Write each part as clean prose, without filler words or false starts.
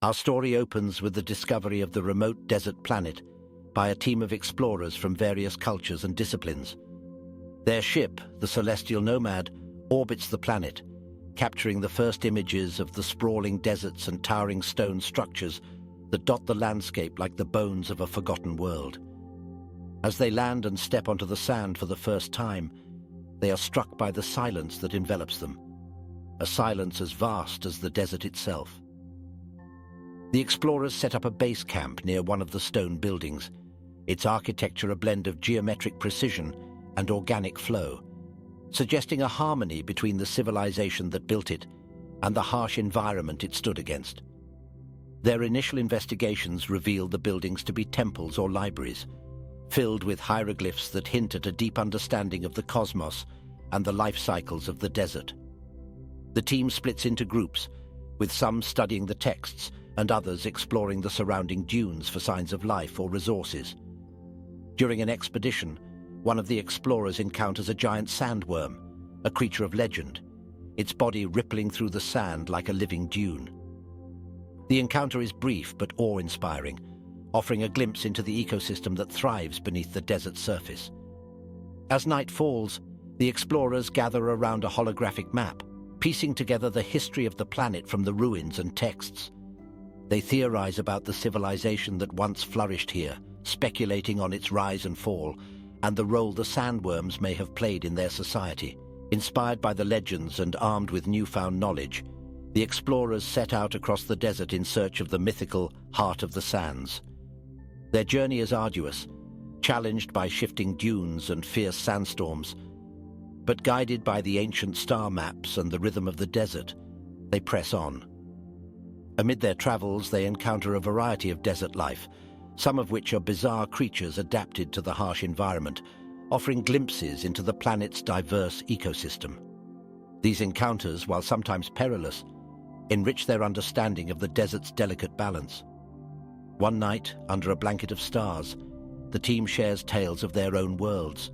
Our story opens with the discovery of the remote desert planet by a team of explorers from various cultures and disciplines. Their ship, the Celestial Nomad, orbits the planet, capturing the first images of the sprawling deserts and towering stone structures that dot the landscape like the bones of a forgotten world. As they land and step onto the sand for the first time, they are struck by the silence that envelops them, a silence as vast as the desert itself. The explorers set up a base camp near one of the stone buildings, its architecture a blend of geometric precision and organic flow, suggesting a harmony between the civilization that built it and the harsh environment it stood against. Their initial investigations revealed the buildings to be temples or libraries, filled with hieroglyphs that hint at a deep understanding of the cosmos and the life cycles of the desert. The team splits into groups, with some studying the texts and others exploring the surrounding dunes for signs of life or resources. During an expedition, one of the explorers encounters a giant sandworm, a creature of legend, its body rippling through the sand like a living dune. The encounter is brief but awe-inspiring, offering a glimpse into the ecosystem that thrives beneath the desert surface. As night falls, the explorers gather around a holographic map, piecing together the history of the planet from the ruins and texts. They theorize about the civilization that once flourished here, speculating on its rise and fall, and the role the sandworms may have played in their society. Inspired by the legends and armed with newfound knowledge, the explorers set out across the desert in search of the mythical Heart of the Sands. Their journey is arduous, challenged by shifting dunes and fierce sandstorms, but guided by the ancient star maps and the rhythm of the desert, they press on. Amid their travels, they encounter a variety of desert life, some of which are bizarre creatures adapted to the harsh environment, offering glimpses into the planet's diverse ecosystem. These encounters, while sometimes perilous, enrich their understanding of the desert's delicate balance. One night, under a blanket of stars, the team shares tales of their own worlds,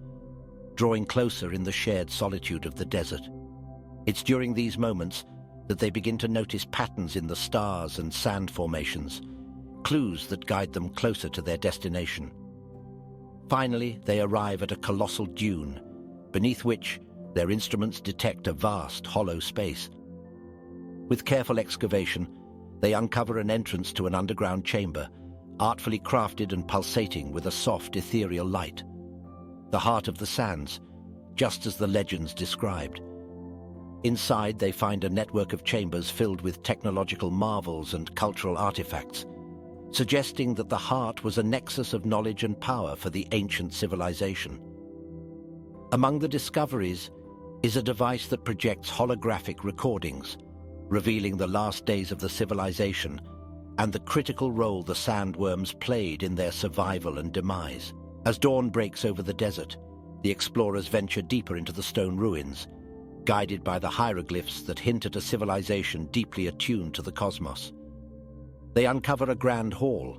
drawing closer in the shared solitude of the desert. It's during these moments that they begin to notice patterns in the stars and sand formations, clues that guide them closer to their destination. Finally, they arrive at a colossal dune, beneath which their instruments detect a vast, hollow space. With careful excavation, they uncover an entrance to an underground chamber, artfully crafted and pulsating with a soft, ethereal light. The Heart of the Sands, just as the legends described. Inside, they find a network of chambers filled with technological marvels and cultural artifacts, suggesting that the heart was a nexus of knowledge and power for the ancient civilization. Among the discoveries is a device that projects holographic recordings, revealing the last days of the civilization and the critical role the sandworms played in their survival and demise. As dawn breaks over the desert, the explorers venture deeper into the stone ruins, guided by the hieroglyphs that hint at a civilization deeply attuned to the cosmos. They uncover a grand hall,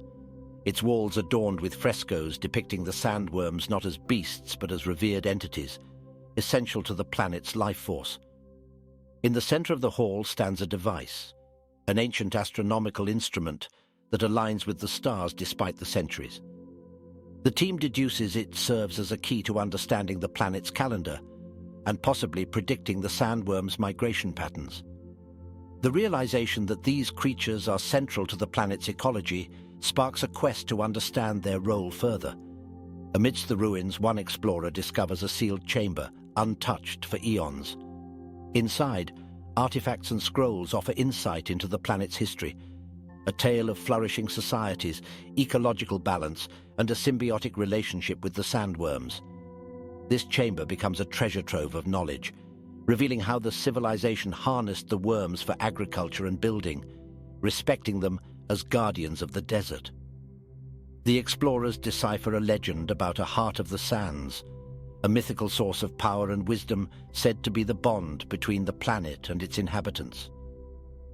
its walls adorned with frescoes depicting the sandworms not as beasts but as revered entities, essential to the planet's life force. In the center of the hall stands a device, an ancient astronomical instrument that aligns with the stars despite the centuries. The team deduces it serves as a key to understanding the planet's calendar and possibly predicting the sandworms' migration patterns. The realization that these creatures are central to the planet's ecology sparks a quest to understand their role further. Amidst the ruins, one explorer discovers a sealed chamber, untouched for eons. Inside, artifacts and scrolls offer insight into the planet's history, a tale of flourishing societies, ecological balance, and a symbiotic relationship with the sandworms. This chamber becomes a treasure trove of knowledge, revealing how the civilization harnessed the worms for agriculture and building, respecting them as guardians of the desert. The explorers decipher a legend about a Heart of the Sands, a mythical source of power and wisdom said to be the bond between the planet and its inhabitants.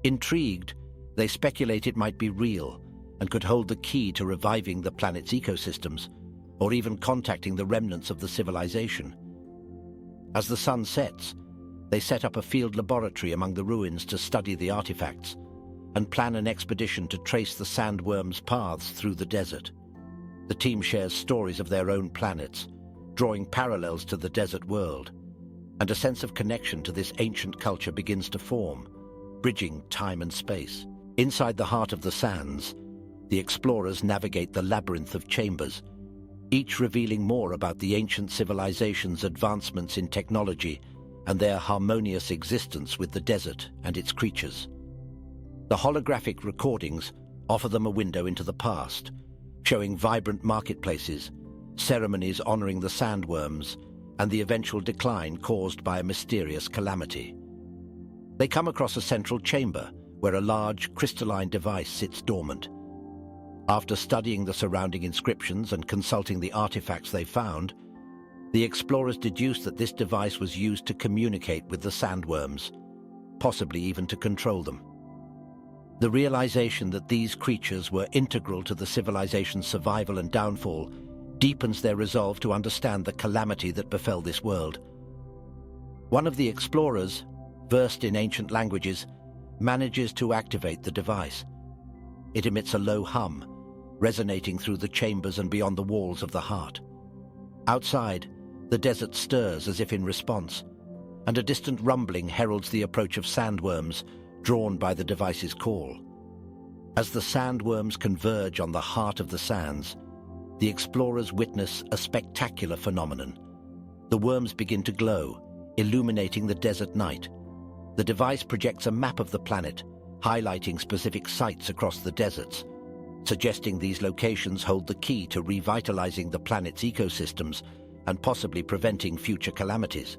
Intrigued, they speculate it might be real and could hold the key to reviving the planet's ecosystems, or even contacting the remnants of the civilization. As the sun sets, they set up a field laboratory among the ruins to study the artifacts, and plan an expedition to trace the sandworms' paths through the desert. The team shares stories of their own planets, drawing parallels to the desert world, and a sense of connection to this ancient culture begins to form, bridging time and space. Inside the heart of the sands, the explorers navigate the labyrinth of chambers, each revealing more about the ancient civilization's advancements in technology and their harmonious existence with the desert and its creatures. The holographic recordings offer them a window into the past, showing vibrant marketplaces, ceremonies honoring the sandworms, and the eventual decline caused by a mysterious calamity. They come across a central chamber where a large crystalline device sits dormant. After studying the surrounding inscriptions and consulting the artifacts they found, the explorers deduced that this device was used to communicate with the sandworms, possibly even to control them. The realization that these creatures were integral to the civilization's survival and downfall deepens their resolve to understand the calamity that befell this world. One of the explorers, versed in ancient languages, manages to activate the device. It emits a low hum, resonating through the chambers and beyond the walls of the heart. Outside, the desert stirs as if in response, and a distant rumbling heralds the approach of sandworms, drawn by the device's call. As the sandworms converge on the heart of the sands, the explorers witness a spectacular phenomenon. The worms begin to glow, illuminating the desert night. The device projects a map of the planet, highlighting specific sites across the deserts, suggesting these locations hold the key to revitalizing the planet's ecosystems and possibly preventing future calamities.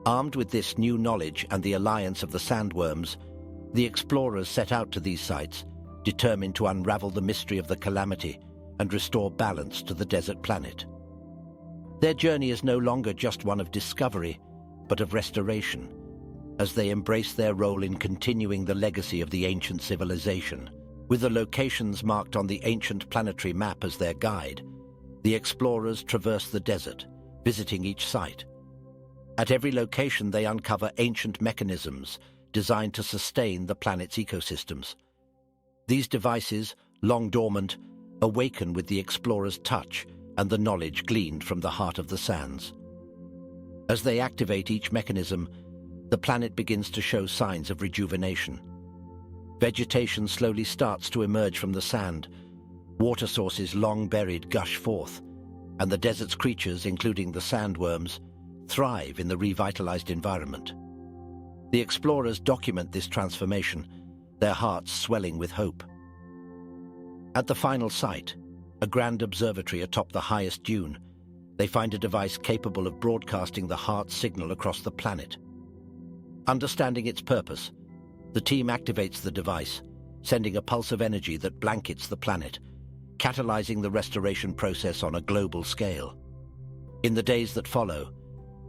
Armed with this new knowledge and the alliance of the sandworms, the explorers set out to these sites, determined to unravel the mystery of the calamity and restore balance to the desert planet. Their journey is no longer just one of discovery, but of restoration, as they embrace their role in continuing the legacy of the ancient civilization. With the locations marked on the ancient planetary map as their guide, the explorers traverse the desert, visiting each site. At every location, they uncover ancient mechanisms designed to sustain the planet's ecosystems. These devices, long dormant, awaken with the explorer's touch and the knowledge gleaned from the heart of the sands. As they activate each mechanism, the planet begins to show signs of rejuvenation. Vegetation slowly starts to emerge from the sand, water sources long buried gush forth, and the desert's creatures, including the sandworms, thrive in the revitalized environment. The explorers document this transformation, their hearts swelling with hope. At the final site, a grand observatory atop the highest dune, they find a device capable of broadcasting the heart's signal across the planet. Understanding its purpose, the team activates the device, sending a pulse of energy that blankets the planet, catalyzing the restoration process on a global scale. In the days that follow,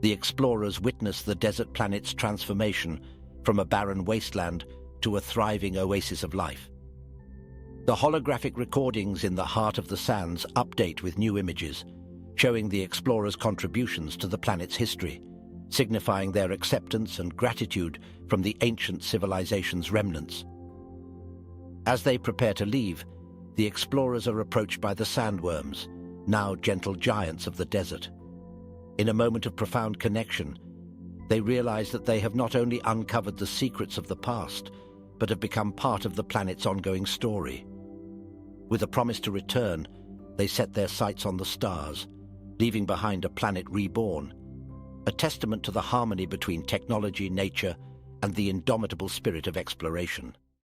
the explorers witness the desert planet's transformation from a barren wasteland to a thriving oasis of life. The holographic recordings in the heart of the sands update with new images, showing the explorers' contributions to the planet's history, signifying their acceptance and gratitude from the ancient civilization's remnants. As they prepare to leave, the explorers are approached by the sandworms, now gentle giants of the desert. In a moment of profound connection, they realize that they have not only uncovered the secrets of the past, but have become part of the planet's ongoing story. With a promise to return, they set their sights on the stars, leaving behind a planet reborn, a testament to the harmony between technology, nature, and the indomitable spirit of exploration.